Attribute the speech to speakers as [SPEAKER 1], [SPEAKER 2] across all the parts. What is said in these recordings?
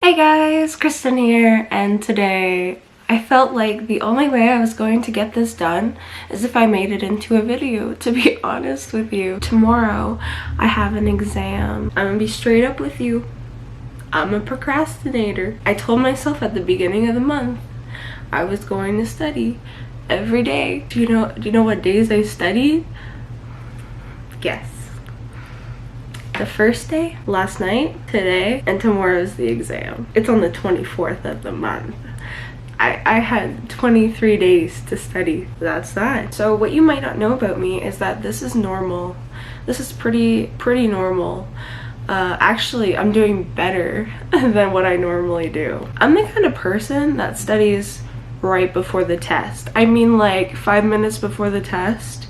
[SPEAKER 1] Hey guys, Kristin here, and today I felt like the only way I was going to get this done is if I made it into a video, to be honest with you. Tomorrow I have an exam. I'm gonna be straight up with you. I'm a procrastinator. I told myself at the beginning of the month I was going to study every day. Do you know what days I studied? Guess. The first day, last night, today, and tomorrow is the exam. It's on the 24th of the month. I had 23 days to study. That's that. So what you might not know about me is that this is normal. This is pretty normal. Actually, I'm doing better than what I normally do. I'm the kind of person that studies right before the test. I mean, like 5 minutes before the test.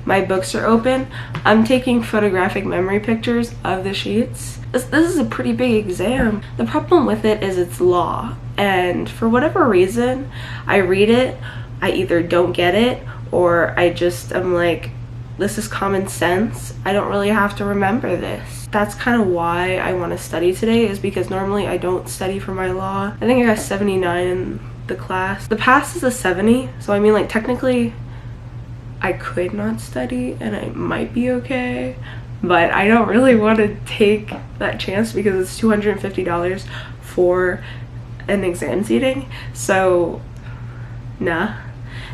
[SPEAKER 1] My books are open. I'm taking photographic memory pictures of the sheets. This is a pretty big exam. The problem with it is it's law, and for whatever reason, I read it, I either don't get it, or I'm like, this is common sense. I don't really have to remember this. That's kind of why I want to study today, is because normally I don't study for my law. I think I got 79 in the class. The pass is a 70, so I mean, like, technically I could not study and I might be okay, but I don't really want to take that chance because it's $250 for an exam seating, so nah.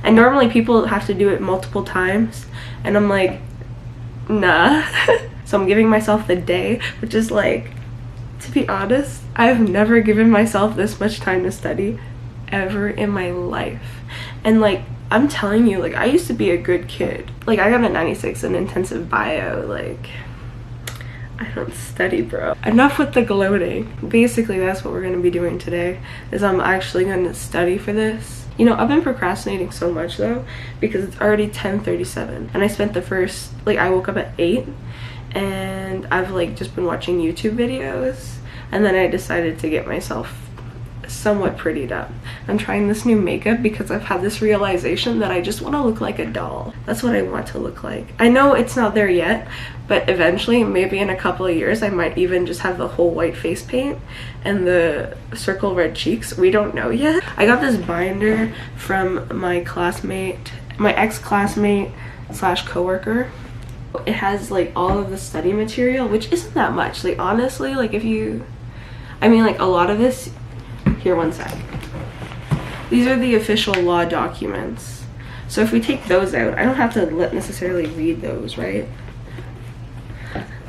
[SPEAKER 1] And normally people have to do it multiple times, and I'm like, nah. So I'm giving myself the day, which is like, to be honest, I've never given myself this much time to study ever in my life. And like, I'm telling you, like, I used to be a good kid. Like, I got a 96 in intensive bio. Like, I don't study, bro. Enough with the gloating. Basically, that's what we're gonna be doing today, is I'm actually gonna study for this. You know, I've been procrastinating so much though, because it's already 10:37, and I spent the first, like, I woke up at 8, and I've like just been watching YouTube videos, and then I decided to get myself somewhat prettied up. I'm trying this new makeup because I've had this realization that I just want to look like a doll. That's what I want to look like. I know it's not there yet, but eventually, maybe in a couple of years, I might even just have the whole white face paint and the circle red cheeks. We don't know yet. I got this binder from my classmate, my ex-classmate / coworker. It has like all of the study material, which isn't that much. Like, honestly, like, I mean, like, a lot of this. Here, one sec. These are the official law documents. So if we take those out, I don't have to necessarily read those, right?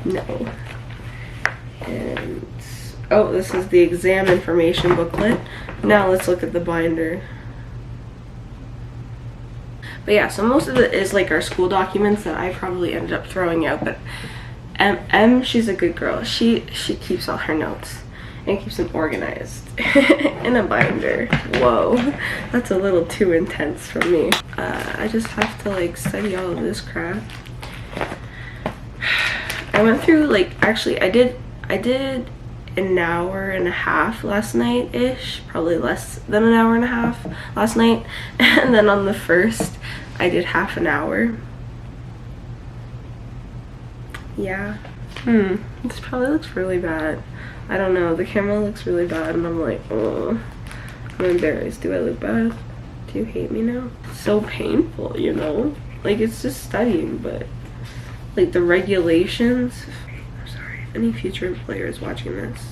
[SPEAKER 1] No. And, oh, this is the exam information booklet. Now let's look at the binder. But yeah, so most of it is like our school documents that I probably ended up throwing out, but she's a good girl. She keeps all her notes and keeps them organized in a binder. Whoa, that's a little too intense for me. I just have to like study all of this crap. I went through, like, actually I did an hour and a half last night-ish, probably less than an hour and a half last night, and then on the first I did half an hour. Yeah. This probably looks really bad. I don't know, the camera looks really bad, and I'm like, oh, I'm embarrassed. Do I look bad? Do you hate me now? It's so painful, you know? Like, it's just studying, but like the regulations, sorry, any future employers watching this,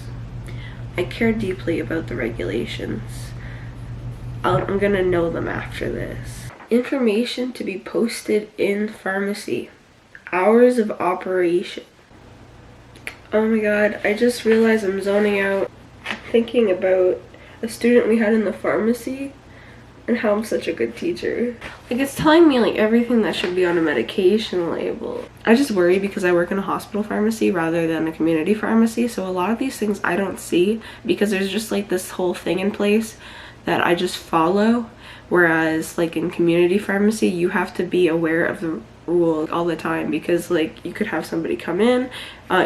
[SPEAKER 1] I care deeply about the regulations. I'm gonna know them after this. Information to be posted in pharmacy. Hours of operation. Oh my god, I just realized I'm zoning out thinking about a student we had in the pharmacy and how I'm such a good teacher. Like, it's telling me like everything that should be on a medication label. I just worry because I work in a hospital pharmacy rather than a community pharmacy, so a lot of these things I don't see because there's just like this whole thing in place that I just follow, whereas like in community pharmacy you have to be aware of the rule all the time, because like you could have somebody come in,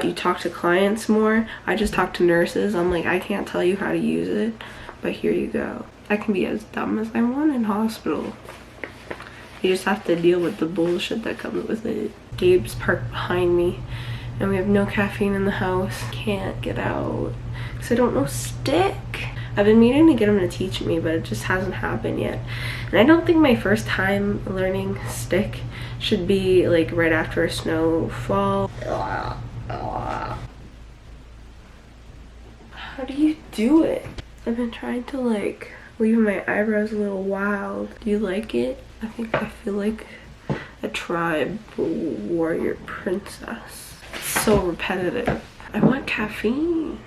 [SPEAKER 1] you talk to clients more. I just talk to nurses. I'm like, I can't tell you how to use it, but here you go. I can be as dumb as I want in hospital. You just have to deal with the bullshit that comes with it. Gabe's parked behind me and we have no caffeine in the house. Can't get out because I don't know stick. I've been meaning to get him to teach me, but it just hasn't happened yet. And I don't think my first time learning stick should be like right after a snowfall. How do you do it? I've been trying to like leave my eyebrows a little wild. Do you like it? I think I feel like a tribe warrior princess. It's so repetitive. I want caffeine.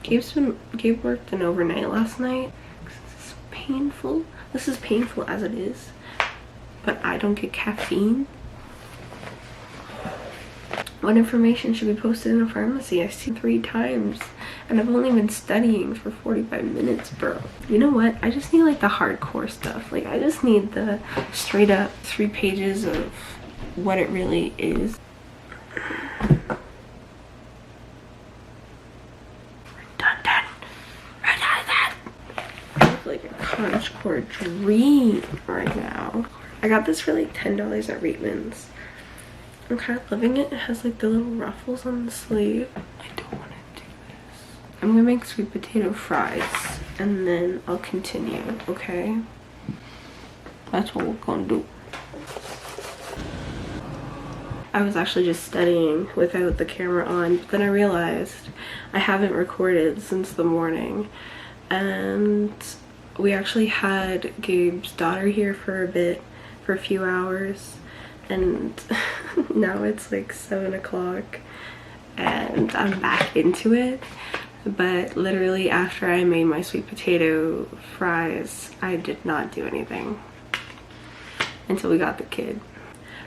[SPEAKER 1] Gabe worked an overnight last night. This is painful. This is painful as it is, but I don't get caffeine. What information should be posted in a pharmacy? I've seen 3 times and I've only been studying for 45 minutes, bro. You know what? I just need like the hardcore stuff. Like I just need the straight up 3 pages of what it really is. Like a conch cord dream right now. I got this for like $10 at Reitman's. I'm kind of loving it. It has like the little ruffles on the sleeve. I don't want to do this. I'm gonna make sweet potato fries and then I'll continue, okay? That's what we're gonna do. I was actually just studying without the camera on, but then I realized I haven't recorded since the morning, and we actually had Gabe's daughter here for a few hours, and now it's like 7 o'clock and I'm back into it. But literally after I made my sweet potato fries, I did not do anything until we got the kid.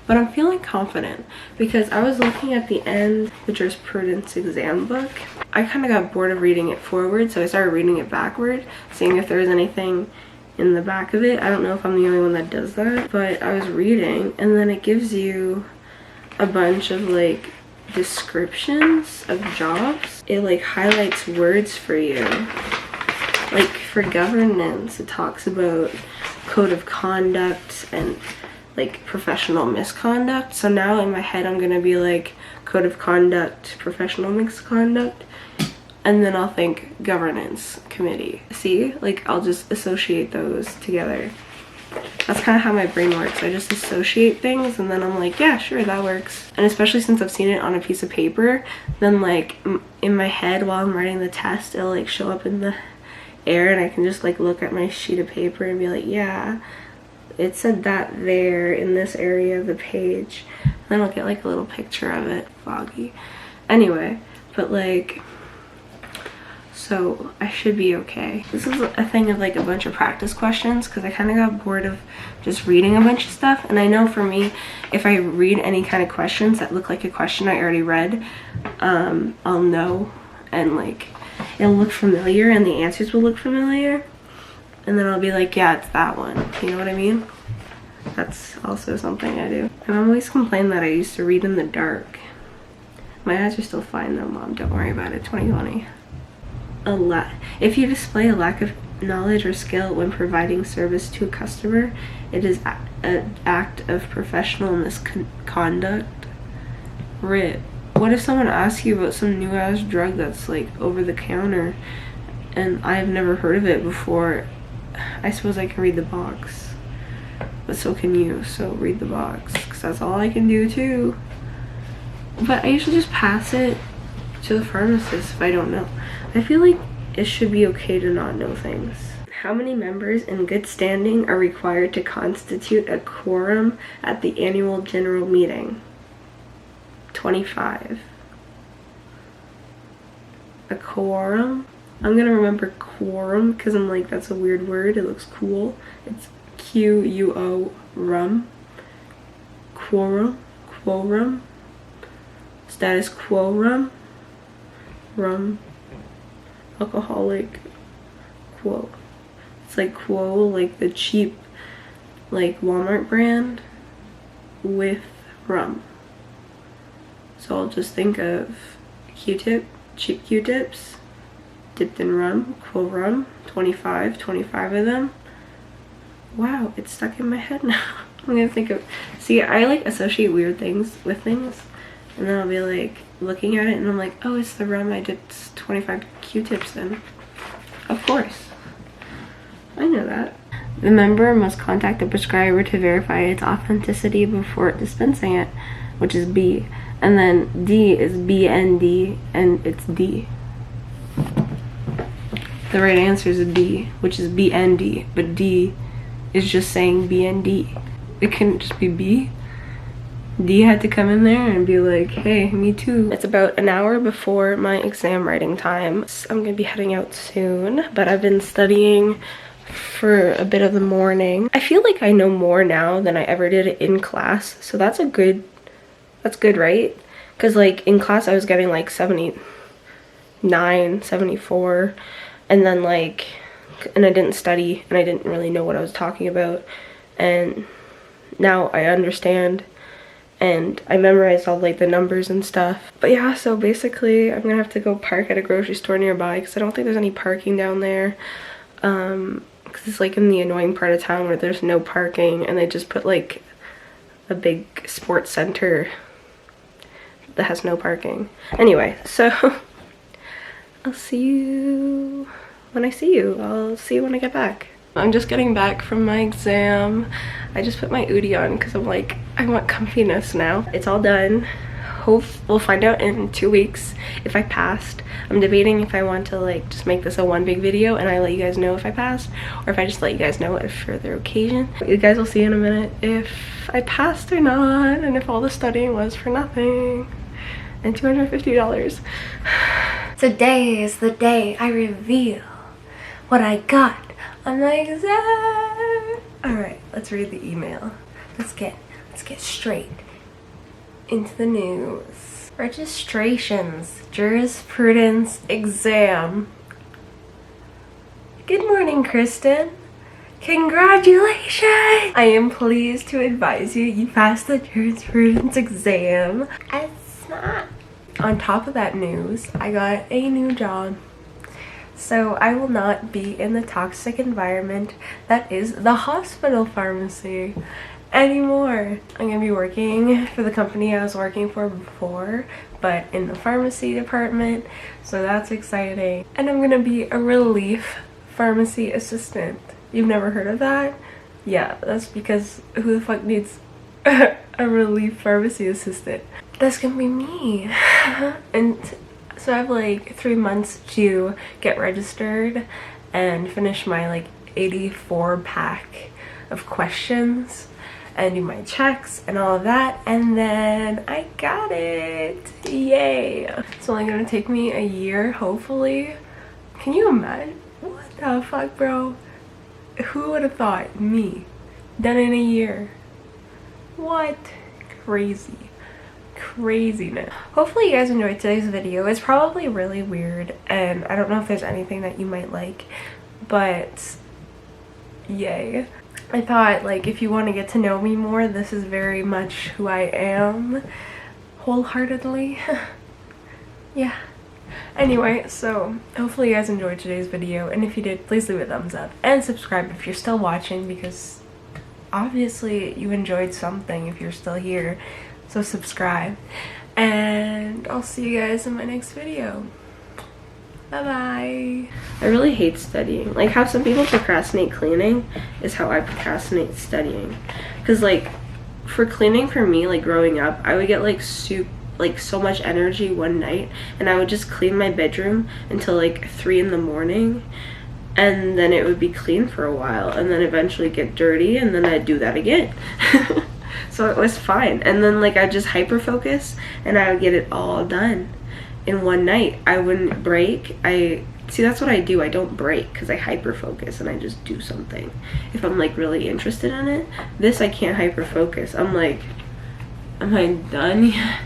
[SPEAKER 1] But I'm feeling confident because I was looking at the end, the Jurisprudence exam book. I kind of got bored of reading it forward, so I started reading it backward, seeing if there was anything in the back of it. I don't know if I'm the only one that does that, but I was reading and then it gives you a bunch of like descriptions of jobs. It like highlights words for you. Like for governance, it talks about code of conduct and like professional misconduct. So now in my head I'm gonna be like code of conduct, professional misconduct, and then I'll think governance committee. See, like I'll just associate those together. That's kind of how my brain works. I just associate things and then I'm like, yeah, sure, that works. And especially since I've seen it on a piece of paper, then like in my head while I'm writing the test, it'll like show up in the air and I can just like look at my sheet of paper and be like, yeah, it said that there in this area of the page. And then I'll get like a little picture of it. Foggy. Anyway, but like, so I should be okay. This is a thing of like a bunch of practice questions because I kind of got bored of just reading a bunch of stuff. And I know for me, if I read any kind of questions that look like a question I already read, I'll know, and like it'll look familiar and the answers will look familiar. And then I'll be like, yeah, it's that one. You know what I mean? That's also something I do. And I always complain that I used to read in the dark. My eyes are still fine though, Mom. Don't worry about it. 2020. If you display a lack of knowledge or skill when providing service to a customer, it is an act of professional misconduct. RIP. What if someone asks you about some new ass drug that's like over the counter and I've never heard of it before? I suppose I can read the box, but so can you, so read the box, because that's all I can do too. But I usually just pass it to the pharmacist if I don't know. I feel like it should be okay to not know things. How many members in good standing are required to constitute a quorum at the annual general meeting? 25. A quorum? I'm gonna remember quorum because I'm like, that's a weird word. It looks cool. It's Q-U-O-RUM. Quorum. Quorum. Status quorum. Rum. Alcoholic. Quo. It's like quo, like the cheap, like Walmart brand with rum. So I'll just think of Q-tip, cheap Q-tips, dipped in rum, quo rum, 25 of them. Wow, it's stuck in my head now. I'm gonna think of, see, I like associate weird things with things, and then I'll be like looking at it and I'm like, oh, it's the rum I dipped 25 Q-tips in. Of course. I know that. The member must contact the prescriber to verify its authenticity before dispensing it, which is B. And then D is BND, and it's D. The right answer is D, which is BND, but D is just saying BND. It couldn't just be B. D had to come in there and be like, hey, me too. It's about an hour before my exam writing time. So I'm gonna be heading out soon, but I've been studying for a bit of the morning. I feel like I know more now than I ever did in class, so that's good, right? Because like in class I was getting like 79, 74, and then like, and I didn't study and I didn't really know what I was talking about, and now I understand and I memorized all like the numbers and stuff. But yeah, so basically I'm gonna have to go park at a grocery store nearby because I don't think there's any parking down there, because it's like in the annoying part of town where there's no parking and they just put like a big sports center that has no parking. Anyway, so I'll see you when I see you. I'll see you when I get back. I'm just getting back from my exam. I just put my hoodie on because I'm like, I want comfiness now. It's all done. We'll find out in 2 weeks if I passed. I'm debating if I want to like just make this a one big video and I let you guys know if I passed, or if I just let you guys know at a further occasion. You guys will see in a minute if I passed or not, and if all the studying was for nothing. And $250. Today is the day I reveal what I got on my exam. Alright, let's read the email. Let's get straight into the news. Registrations, jurisprudence exam. Good morning, Kristin. Congratulations! I am pleased to advise you passed the jurisprudence exam. On top of that news, I got a new job. So I will not be in the toxic environment that is the hospital pharmacy anymore. I'm gonna be working for the company I was working for before, but in the pharmacy department, so that's exciting. And I'm gonna be a relief pharmacy assistant. You've never heard of that? Yeah, that's because who the fuck needs a relief pharmacy assistant? That's gonna be me. And so I have like 3 months to get registered and finish my like 84 pack of questions and do my checks and all of that, and then I got it. Yay. It's only gonna take me a year, hopefully. Can you imagine? What the fuck, bro? Who would have thought? Me. Done in a year. What? Crazy. Craziness. Hopefully you guys enjoyed today's video. It's probably really weird and I don't know if there's anything that you might like, but yay. I thought like if you want to get to know me more, this is very much who I am wholeheartedly. Yeah. Anyway, so hopefully you guys enjoyed today's video, and if you did, please leave a thumbs up and subscribe if you're still watching, because obviously you enjoyed something if you're still here. So subscribe, and I'll see you guys in my next video. Bye bye. I really hate studying. Like how some people procrastinate cleaning is how I procrastinate studying. Because like for cleaning, for me, like growing up, I would get like so much energy one night, and I would just clean my bedroom until like 3 in the morning, and then it would be clean for a while, and then eventually get dirty, and then I'd do that again. So it was fine. And then like I'd just hyper focus and I would get it all done in one night. I wouldn't break. See, that's what I do. I don't break because I hyper focus and I just do something if I'm like really interested in it. This I can't hyper focus. I'm like, am I done yet?